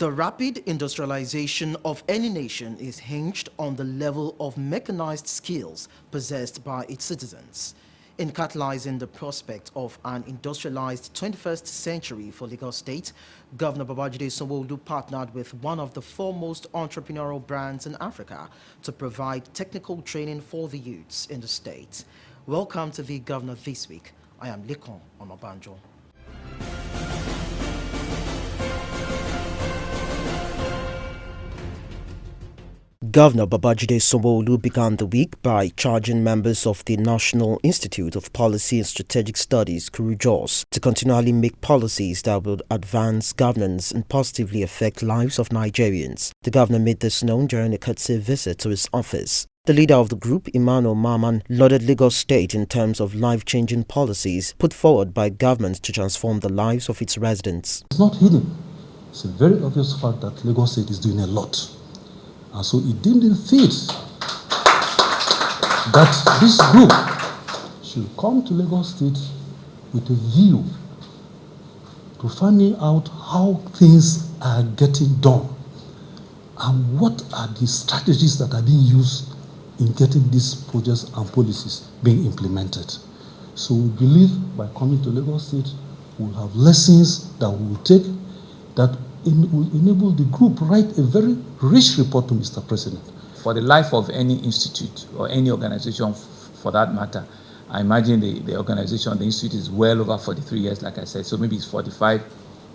The rapid industrialization of any nation is hinged on the level of mechanized skills possessed by its citizens. In catalyzing the prospect of an industrialized 21st century for Lagos State, Governor Babajide Sanwo-Olu partnered with one of the foremost entrepreneurial brands in Africa to provide technical training for the youths in the state. Welcome to the Governor This Week. I am Lekan Onabanjo. Governor Babajide Sanwo-Olu began the week by charging members of the National Institute of Policy and Strategic Studies, KURUJOS, to continually make policies that will advance governance and positively affect lives of Nigerians. The governor made this known during a courtesy visit to his office. The leader of the group, Emmanuel Maman, lauded Lagos State in terms of life-changing policies put forward by government to transform the lives of its residents. It's not hidden. It's a very obvious fact that Lagos State is doing a lot. And so it deemed fit that this group should come to Lagos State with a view to finding out how things are getting done and what are the strategies that are being used in getting these projects and policies being implemented. So we believe by coming to Lagos State, we'll have lessons that we will take that will enable the group to write a very rich report to Mr. President. For the life of any institute or any organization for that matter, I imagine the organization, the institute is well over 43 years, like I said, so maybe it's 45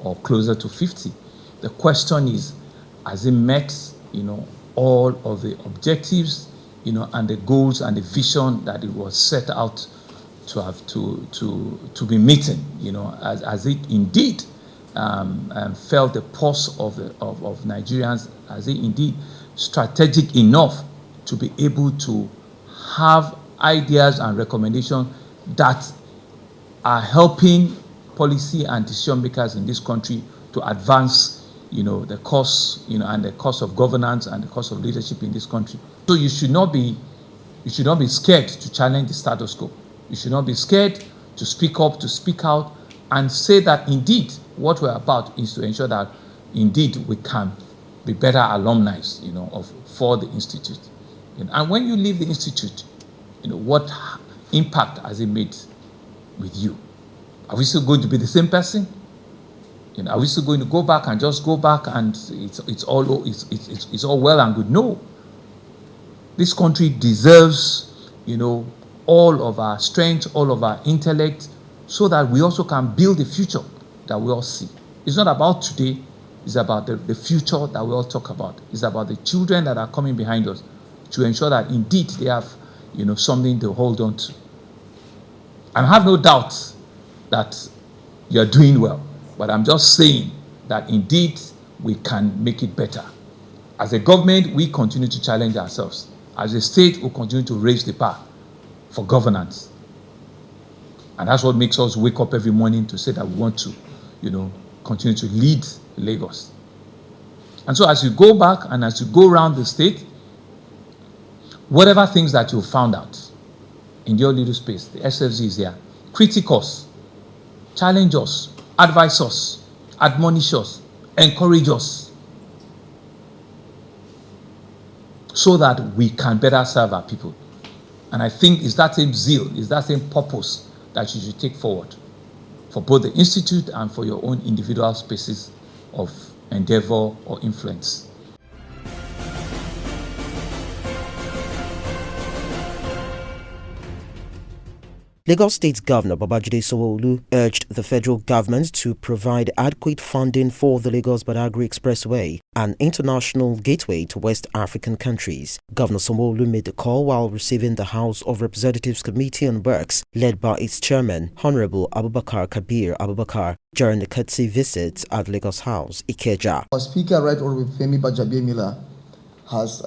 or closer to 50. The question is, has it met, all of the objectives, and the goals and the vision that it was set out to have to be meeting, as it indeed felt the pulse of Nigerians, as it indeed strategic enough to be able to have ideas and recommendations that are helping policy and decision makers in this country to advance, the cause, and the cause of governance and the cause of leadership in this country. So you should not be scared to challenge the status quo. You should not be scared to speak up, to speak out, and say that indeed what we're about is to ensure that indeed we can be better alumni, for the institute. And when you leave the institute, what impact has it made with you? Are we still going to be the same person? Are we still going to go back and just go back and it's all well and good? No. This country deserves, all of our strength, all of our intellect, so that we also can build the future that we all see. It's not about today, it's about the future that we all talk about. It's about the children that are coming behind us to ensure that indeed they have, something to hold on to. I have no doubt that you're doing well, but I'm just saying that indeed we can make it better. As a government, we continue to challenge ourselves. As a state, we continue to raise the bar for governance. And that's what makes us wake up every morning to say that we want to, continue to lead Lagos. And so as you go back and as you go around the state, whatever things that you found out in your little space, the SFZ is there. Critique us, challenge us, advise us, admonish us, encourage us, so that we can better serve our people. And I think it's that same zeal, it's that same purpose that you should take forward for both the institute and for your own individual spaces of endeavor or influence. Lagos State Governor Babajide Sanwo-Olu urged the federal government to provide adequate funding for the Lagos-Badagry Expressway, an international gateway to West African countries. Governor Sanwo-Olu made the call while receiving the House of Representatives Committee on Works, led by its chairman, Honorable Abubakar Kabir Abubakar, during the courtesy visit at Lagos House, Ikeja. Our Speaker, Right Honorable Femi Bajabiamila, has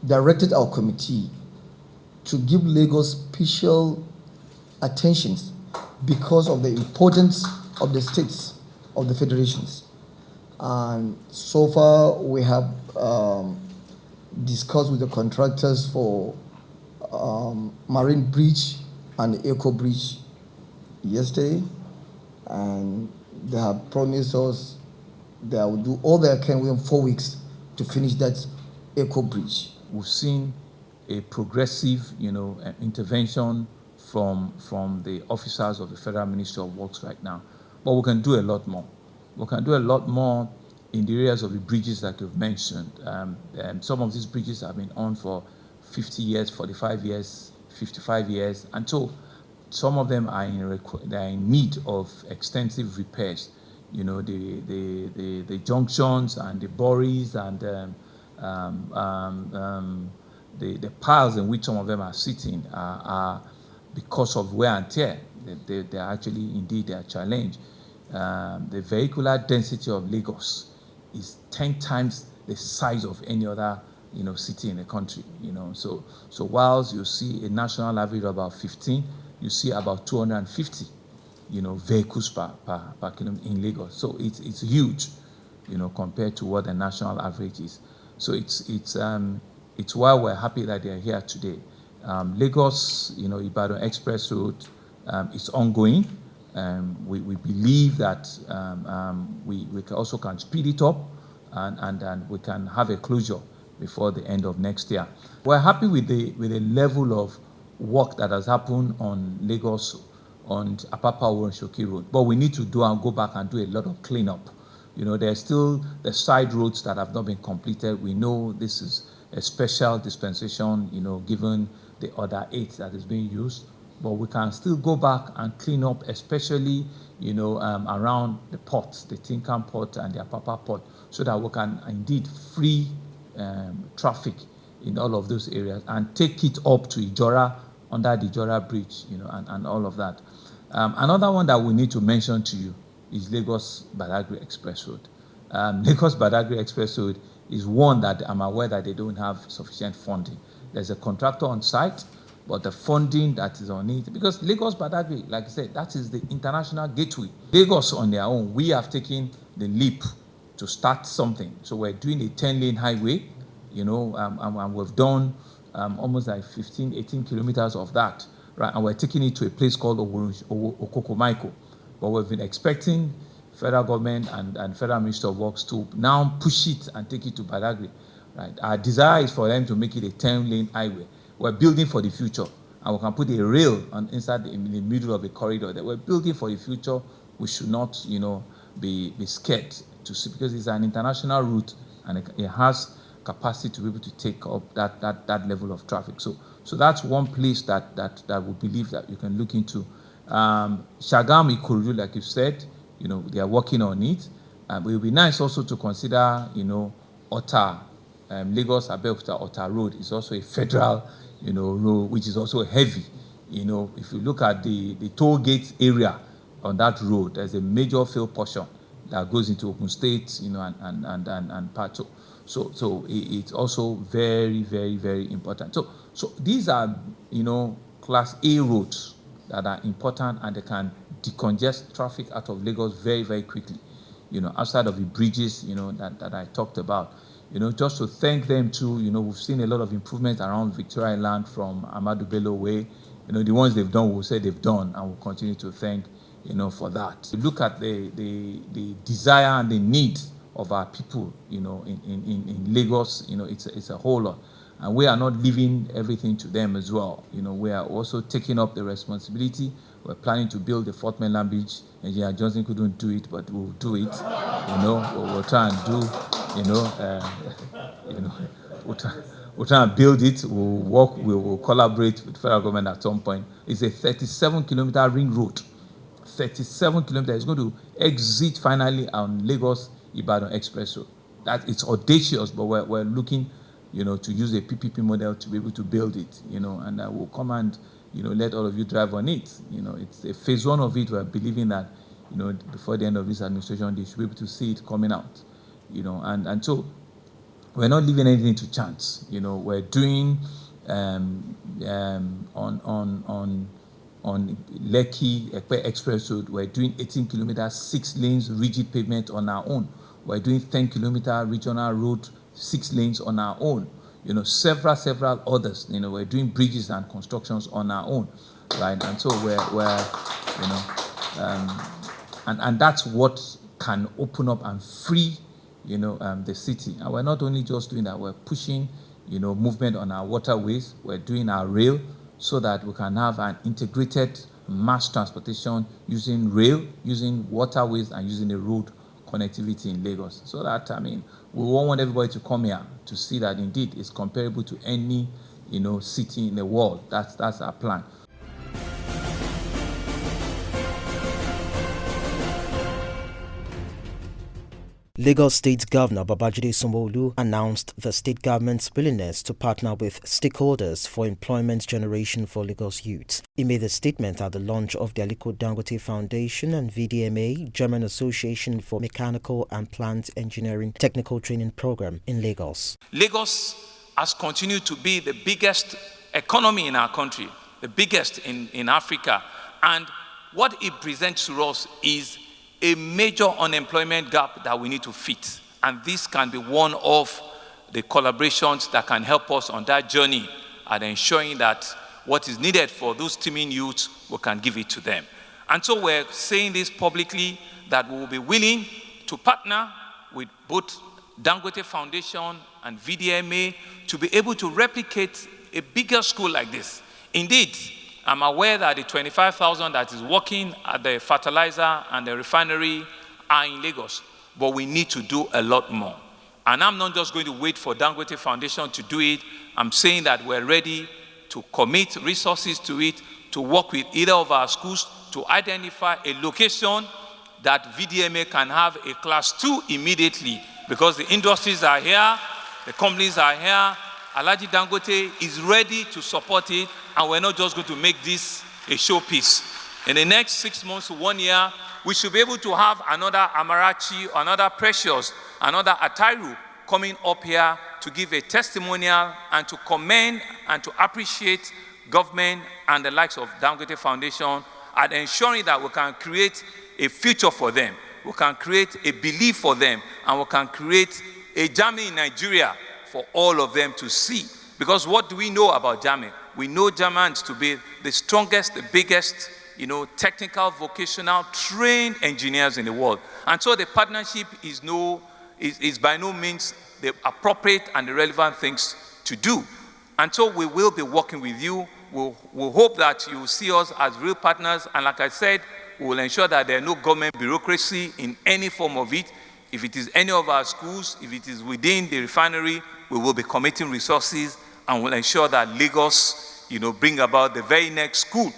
directed our committee to give Lagos special attentions because of the importance of the states, of the federations. And so far we have discussed with the contractors for Marine Bridge and Eco Bridge yesterday, and they have promised us They will do all they can within 4 weeks to finish that eco bridge. We've seen a progressive, intervention from the officers of the Federal Ministry of Works right now. But we can do a lot more. We can do a lot more in the areas of the bridges that you've mentioned. Some of these bridges have been on for 50 years, 45 years, 55 years, and so some of them are in need of extensive repairs. The junctions and the borees and the piles in which some of them are sitting are because of wear and tear. They are actually indeed a challenge. The vehicular density of Lagos is 10 times the size of any other city in the country. So whilst you see a national average of about 15, you see about 250 vehicles per kilometer in Lagos. So it's huge, compared to what the national average is. So it's why we're happy that they're here today. Lagos, Ibadan Express Road is ongoing. We believe that we also can speed it up and we can have a closure before the end of next year. We're happy with the level of work that has happened on Lagos on Apapa Shoki Road, but we need to go back and do a lot of cleanup. There's still the side roads that have not been completed. We know this is a special dispensation, given the other 8 that is being used, but we can still go back and clean up, especially, around the ports, the Tinkan port and the Apapa port, so that we can indeed free traffic in all of those areas and take it up to Ijora, under the Ijora Bridge, and all of that. Another one that we need to mention to you is Lagos-Badagry Express Road. Lagos-Badagry Express Road is one that I'm aware that they don't have sufficient funding. There's a contractor on site, but the funding that is on it, because Lagos-Badagry, like I said, that is the international gateway. Lagos on their own, we have taken the leap to start something. So we're doing a 10-lane highway, and we've done almost like 15, 18 kilometers of that, right? And we're taking it to a place called Okokomaiko. But we've been expecting federal government and Federal Ministry of Works to now push it and take it to Badagry, right? Our desire is for them to make it a 10-lane highway. We're building for the future, and we can put a rail in the middle of the corridor. That we're building for the future. We should not, be scared to see, because it's an international route and it has capacity to be able to take up that level of traffic. So that's one place that we believe that you can look into. Shagam Ikorodu, like you said, they are working on it. It will be nice also to consider, Ota, Lagos Abeokuta Ota Road is also a federal, road, which is also heavy. If you look at the toll gate area on that road, there's a major field portion that goes into Ogun State, and Pato. So it's also very, very, very important. So these are, class A roads that are important, and they can decongest traffic out of Lagos very, very quickly, outside of the bridges, that I talked about. Just to thank them too, we've seen a lot of improvements around Victoria Island from Ahmadu Bello Way. The ones they've done, we'll say they've done, and we'll continue to thank, for that. Look at the desire and the need of our people, in Lagos, it's a whole lot. And we are not leaving everything to them as well. We are also taking up the responsibility. We're planning to build the Fourth Mainland Bridge. Engineer Johnson couldn't do it, but we'll do it. We'll try and do, we'll try and build it. We'll work, we'll collaborate with the federal government at some point. It's a 37-kilometer ring road. 37 kilometers. It's going to exit finally on Lagos-Ibadan Express Road. That it's audacious, but we're looking, to use a PPP model to be able to build it, and we'll come and, let all of you drive on it. It's a phase 1 of it. We're believing that, before the end of this administration, they should be able to see it coming out, and so we're not leaving anything to chance. We're doing on Lekki Ekpe Express Road, we're doing 18 kilometers, 6 lanes, rigid pavement on our own. We're doing 10-kilometer regional road, 6 lanes on our own. Several others. We're doing bridges and constructions on our own, right? And so we're and that's what can open up and free, the city. And we're not only just doing that, we're pushing, movement on our waterways. We're doing our rail so that we can have an integrated mass transportation using rail, using waterways, and using the road connectivity in Lagos. So that, we want everybody to come here to see that indeed it's comparable to any, city in the world. That's our plan. Lagos State Governor Babajide Sanwo-Olu announced the state government's willingness to partner with stakeholders for employment generation for Lagos youths. He made the statement at the launch of the Aliko Dangote Foundation and VDMA, German Association for Mechanical and Plant Engineering Technical Training Program in Lagos. Lagos has continued to be the biggest economy in our country, the biggest in Africa, and what it presents to us is a major unemployment gap that we need to fit. And this can be one of the collaborations that can help us on that journey and ensuring that what is needed for those teeming youths, we can give it to them. And so we're saying this publicly, that we will be willing to partner with both Dangote Foundation and VDMA to be able to replicate a bigger school like this. Indeed, I'm aware that the 25,000 that is working at the fertilizer and the refinery are in Lagos, but we need to do a lot more. And I'm not just going to wait for Dangote Foundation to do it. I'm saying that we're ready to commit resources to it, to work with either of our schools to identify a location that VDMA can have a class 2 immediately, because the industries are here, the companies are here, Alhaji Dangote is ready to support it, and we're not just going to make this a showpiece. In the next 6 months to 1 year, we should be able to have another Amarachi, another Precious, another Atairu coming up here to give a testimonial and to commend and to appreciate government and the likes of Dangote Foundation at ensuring that we can create a future for them, we can create a belief for them, and we can create a Germany in Nigeria for all of them to see. Because what do we know about Germany? We know Germans to be the strongest, the biggest, technical, vocational, trained engineers in the world. And so the partnership is by no means the appropriate and the relevant things to do. And so we will be working with you. We'll hope that you will see us as real partners. And like I said, we will ensure that there are no government bureaucracy in any form of it. If it is any of our schools, if it is within the refinery, we will be committing resources and will ensure that Lagos, bring about the very next school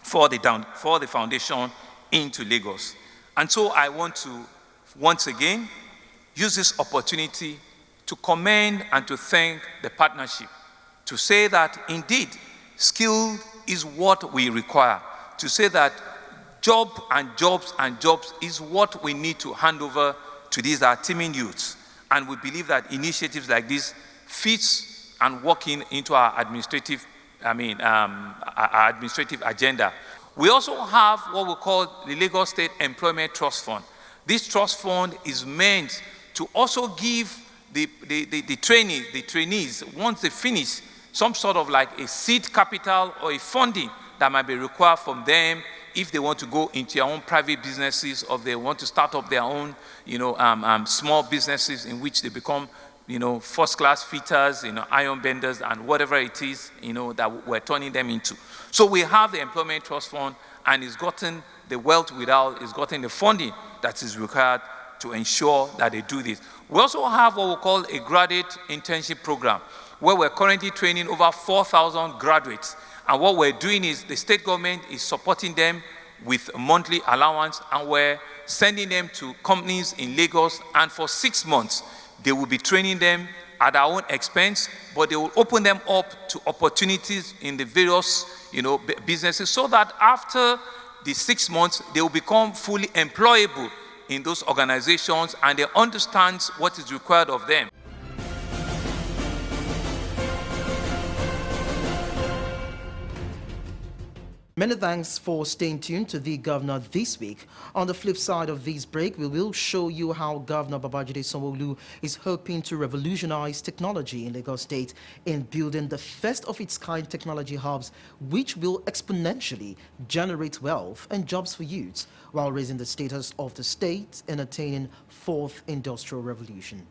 for the foundation into Lagos. And so I want to, once again, use this opportunity to commend and to thank the partnership, to say that indeed, skill is what we require, to say that jobs is what we need to hand over to these our teeming youths. And we believe that initiatives like this fits and working into our administrative agenda. We also have what we call the Lagos State Employment Trust Fund. This trust fund is meant to also give the trainees, once they finish, some sort of like a seed capital or a funding that might be required from them if they want to go into their own private businesses, or they want to start up their own, small businesses in which they become, first-class fitters, iron benders, and whatever it is, that we're turning them into. So we have the Employment Trust Fund, and it's gotten the wealth without, it's gotten the funding that is required to ensure that they do this. We also have what we call a graduate internship program, where we're currently training over 4,000 graduates. And what we're doing is the state government is supporting them with a monthly allowance, and we're sending them to companies in Lagos, and for 6 months, they will be training them at our own expense, but they will open them up to opportunities in the various, businesses, so that after the 6 months, they will become fully employable in those organizations, and they understand what is required of them. Many thanks for staying tuned to the Governor this week. On the flip side of this break, we will show you how Governor Babajide Sanwo-Olu is hoping to revolutionize technology in Lagos State in building the first of its kind technology hubs, which will exponentially generate wealth and jobs for youths while raising the status of the state and attaining fourth industrial revolution.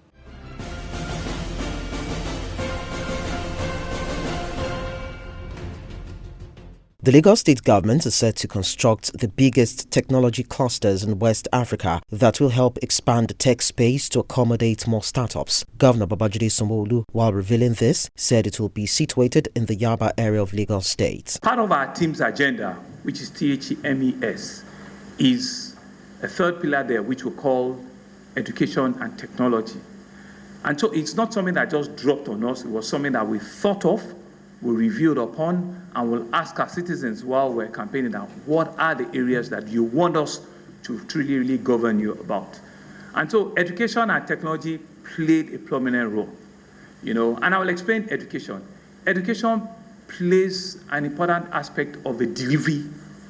The Lagos State government is set to construct the biggest technology clusters in West Africa that will help expand the tech space to accommodate more startups. Governor Babajide Sanwo-Olu, while revealing this, said it will be situated in the Yaba area of Lagos State. Part of our team's agenda, which is THEMES, is a third pillar there, which we call education and technology. And so it's not something that just dropped on us. It was something that we thought of, we reviewed upon, and we'll ask our citizens while we're campaigning now, what are the areas that you want us to truly, really govern you about? And so education and technology played a prominent role, and I will explain education. Education plays an important aspect of the delivery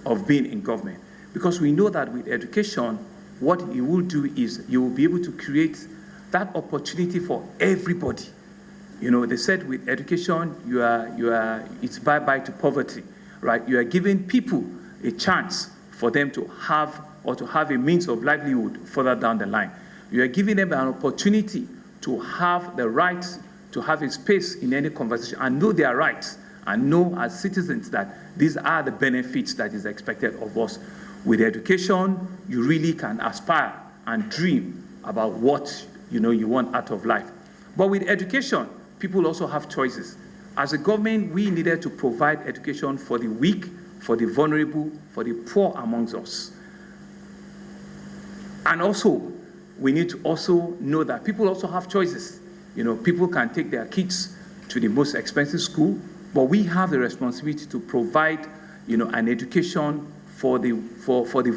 of being in government, because we know that with education, what you will do is you will be able to create that opportunity for everybody. They said with education, it's bye-bye to poverty, right? You are giving people a chance for them to have a means of livelihood further down the line. You are giving them an opportunity to have the right to have a space in any conversation and know their rights and know as citizens that these are the benefits that is expected of us. With education, you really can aspire and dream about what you want out of life. But with education, people also have choices. As a government, we needed to provide education for the weak, for the vulnerable, for the poor amongst us. And also, we need to also know that people also have choices. People can take their kids to the most expensive school, but we have the responsibility to provide, an education for the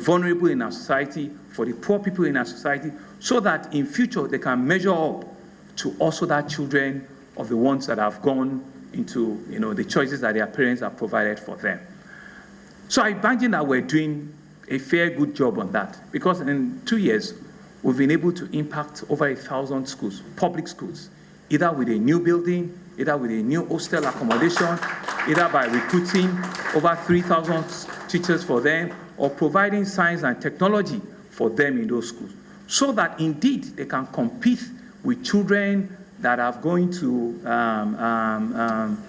vulnerable in our society, for the poor people in our society, so that in future they can measure up to also that children of the ones that have gone into, the choices that their parents have provided for them. So I imagine that we're doing a fair good job on that, because in 2 years, we've been able to impact over 1,000 schools, public schools, either with a new building, either with a new hostel accommodation, either by recruiting over 3,000 teachers for them, or providing science and technology for them in those schools, so that indeed they can compete with children that are going to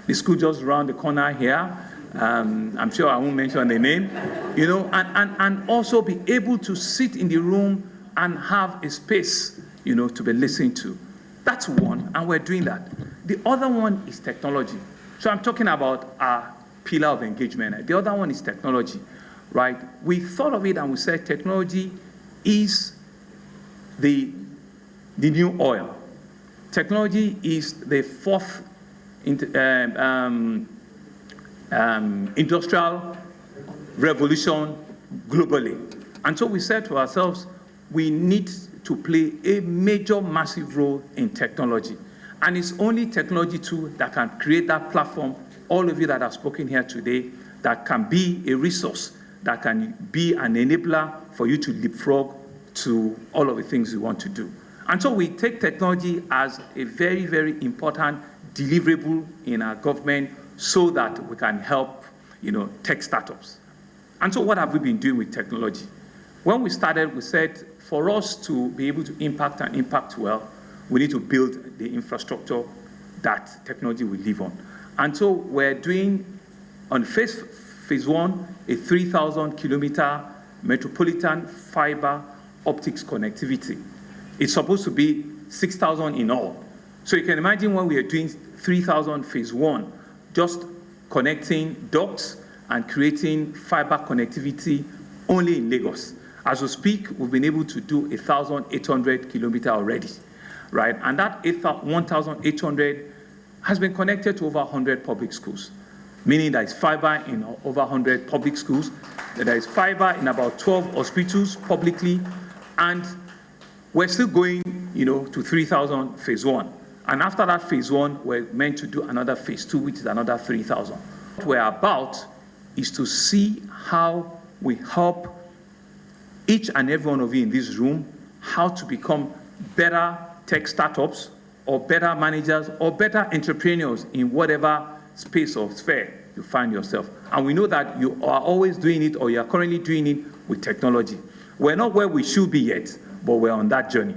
the school just around the corner here. I'm sure I won't mention the name, and also be able to sit in the room and have a space, to be listened to. That's one, and we're doing that. The other one is technology. So I'm talking about our pillar of engagement. The other one is technology, right? We thought of it and we said technology is the new oil. Technology is the fourth industrial revolution globally. And so we said to ourselves, we need to play a major, massive role in technology. And it's only technology too that can create that platform, all of you that have spoken here today, that can be a resource, that can be an enabler for you to leapfrog to all of the things you want to do. And so we take technology as a very, very important deliverable in our government so that we can help, tech startups. And so what have we been doing with technology? When we started, we said for us to be able to impact and impact well, we need to build the infrastructure that technology will live on. And so we're doing on phase one, a 3,000-kilometer metropolitan fiber optics connectivity. It's supposed to be 6,000 in all. So you can imagine when we are doing 3,000 phase one, just connecting ducts and creating fiber connectivity only in Lagos. As we speak, we've been able to do 1,800 kilometers already, right? And that 1,800 has been connected to over 100 public schools, meaning there is fiber in over 100 public schools, there is fiber in about 12 hospitals publicly, and we're still going, to 3,000 phase one. And after that phase one, we're meant to do another phase two, which is another 3,000. What we're about is to see how we help each and every one of you in this room how to become better tech startups or better managers or better entrepreneurs in whatever space or sphere you find yourself. And we know that you are always doing it or you are currently doing it with technology. We're not where we should be yet, but we're on that journey,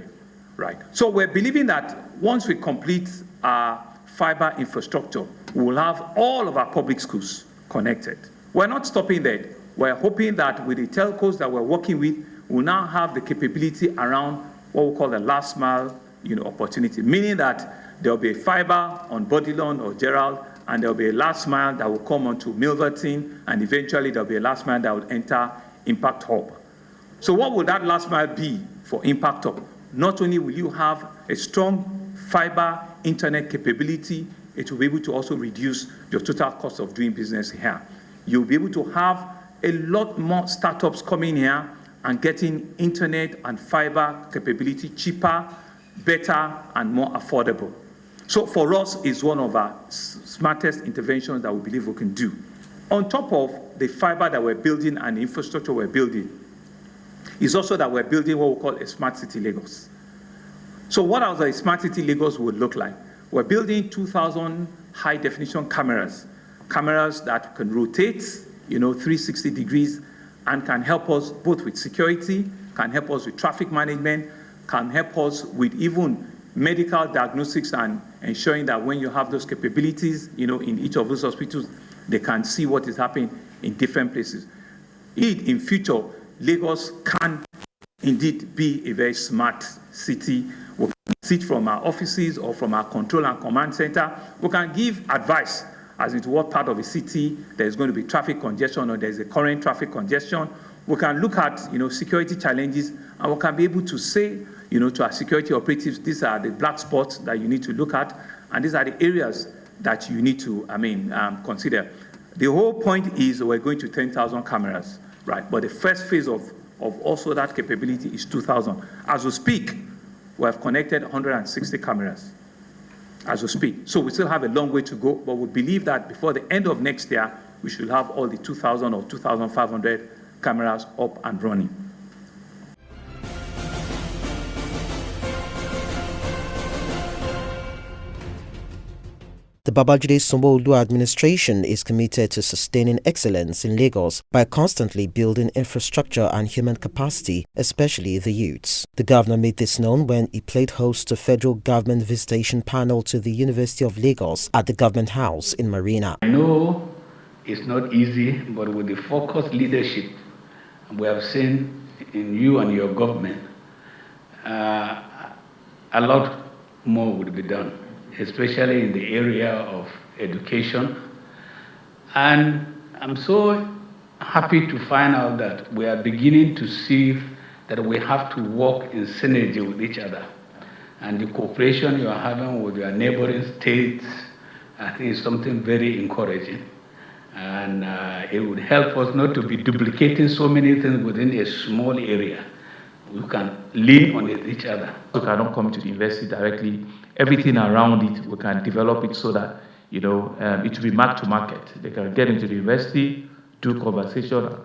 right? So we're believing that once we complete our fiber infrastructure, we will have all of our public schools connected. We're not stopping there. We're hoping that with the telcos that we're working with, we'll now have the capability around what we call the last mile, opportunity, meaning that there'll be a fiber on Bodilon or Gerald, and there'll be a last mile that will come onto Milverton, and eventually there'll be a last mile that will enter Impact Hub. So what will that last mile be for Impact Hub? Not only will you have a strong fiber internet capability, it will be able to also reduce your total cost of doing business here. You'll be able to have a lot more startups coming here and getting internet and fiber capability cheaper, better, and more affordable. So for us, it's one of our smartest interventions that we believe we can do. On top of the fiber that we're building and the infrastructure we're building, is also that we're building what we call a smart city Lagos. So what else a smart city Lagos would look like? We're building 2,000 high definition cameras that can rotate, 360 degrees, and can help us both with security, can help us with traffic management, can help us with even medical diagnostics and ensuring that when you have those capabilities, in each of those hospitals, they can see what is happening in different places. Indeed, in future, Lagos can indeed be a very smart city. We can sit from our offices or from our control and command center. We can give advice as to what part of the city there's going to be traffic congestion or there's a current traffic congestion. We can look at security challenges, and we can be able to say to our security operatives, these are the black spots that you need to look at, and these are the areas that you need to consider. The whole point is we're going to 10,000 cameras, right? But the first phase of also that capability is 2,000. As we speak, we have connected 160 cameras as we speak. So we still have a long way to go, but we believe that before the end of next year, we should have all the 2,000 or 2,500 cameras up and running. The Babajide Sanwo-Olu administration is committed to sustaining excellence in Lagos by constantly building infrastructure and human capacity, especially the youths. The governor made this known when he played host to federal government visitation panel to the University of Lagos at the Government House in Marina. I know it's not easy, but with the focused leadership we have seen in you and your government, a lot more would be done, especially in the area of education. And I'm so happy to find out that we are beginning to see that we have to work in synergy with each other. And the cooperation you are having with your neighboring states, I think is something very encouraging. And it would help us not to be duplicating so many things within a small area. We can lean on each other. We cannot come to the university directly. Everything around it, we can develop it so that, it will be market to market. They can get into the university, do conversation,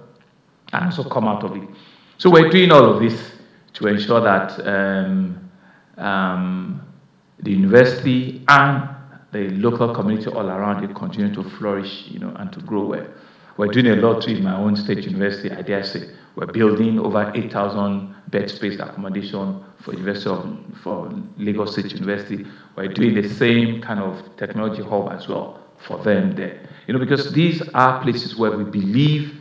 and also come out of it. So we're doing all of this to ensure that the university and the local community all around it continue to flourish, and to grow well. We're doing a lot too in my own state university, I dare say. We're building over 8,000 bed space accommodation for Lagos State University. We're doing the same kind of technology hub as well for them there. Because these are places where we believe,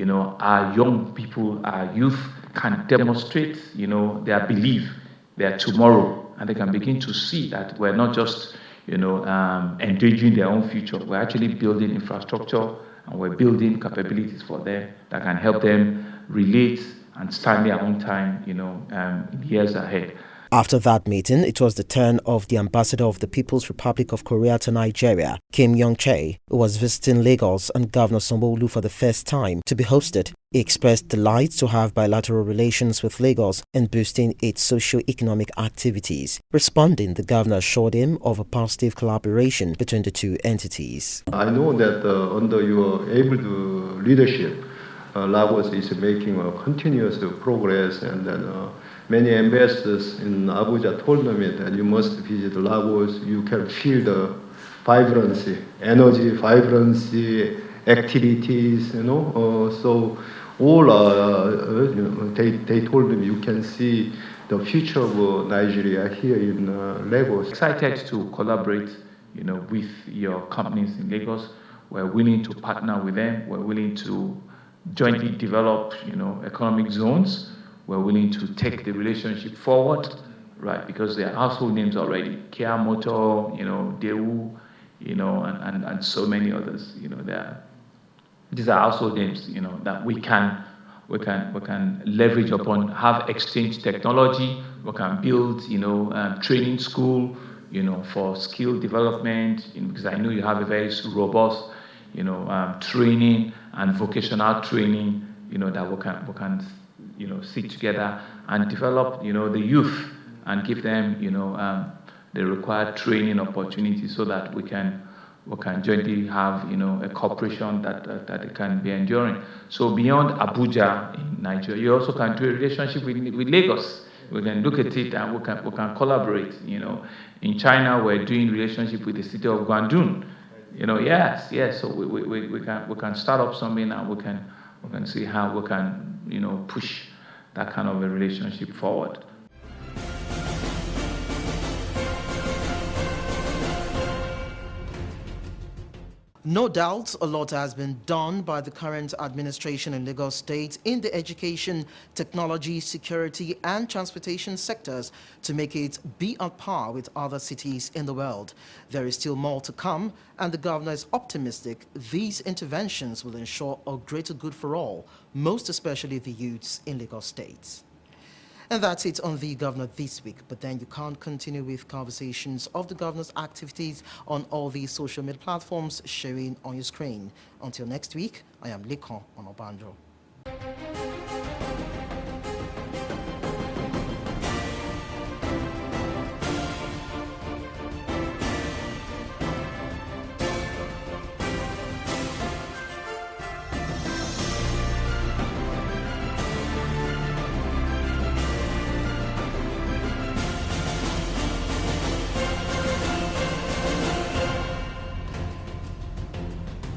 our young people, our youth can demonstrate, their belief, their tomorrow, and they can begin to see that we're not just, endangering their own future. We're actually building infrastructure and we're building capabilities for them that can help them relate and stand their own time, in years ahead. After that meeting, it was the turn of the ambassador of the People's Republic of Korea to Nigeria, Kim Yong-chae, who was visiting Lagos and Governor Sanwo-Olu for the first time, to be hosted. He expressed delight to have bilateral relations with Lagos and boosting its socio-economic activities. Responding, the governor assured him of a positive collaboration between the two entities. I know that you are able to leadership, Lagos is making a continuous progress, and then many ambassadors in Abuja told me that you must visit Lagos. You can feel the vibrancy, energy, vibrancy, activities, so all, they told me you can see the future of Nigeria here in Lagos. Excited to collaborate, with your companies in Lagos. We're willing to partner with them. We're willing to jointly develop, economic zones. We're willing to take the relationship forward, right? Because they are household names already. Kia Motor, Daewoo, and so many others. These are household names, that we can leverage upon, have exchange technology. We can build, training school, for skill development. Because I know you have a very robust, training and vocational training, that we can sit together and develop, the youth and give them, the required training opportunities so that we can jointly have, a cooperation that can be enduring. So beyond Abuja in Nigeria, you also can do a relationship with Lagos. We can look at it and we can collaborate. In China, we're doing relationship with the city of Guangdong. Yes. So we can start up something, and we can see how we can push that kind of a relationship forward. No doubt a lot has been done by the current administration in Lagos State in the education, technology, security and transportation sectors to make it be on par with other cities in the world. There is still more to come, and the governor is optimistic these interventions will ensure a greater good for all, most especially the youths in Lagos State. And that's it on The Governor this week. But then you can't continue with conversations of the governor's activities on all these social media platforms showing on your screen. Until next week, I am Lekan Onabanjo.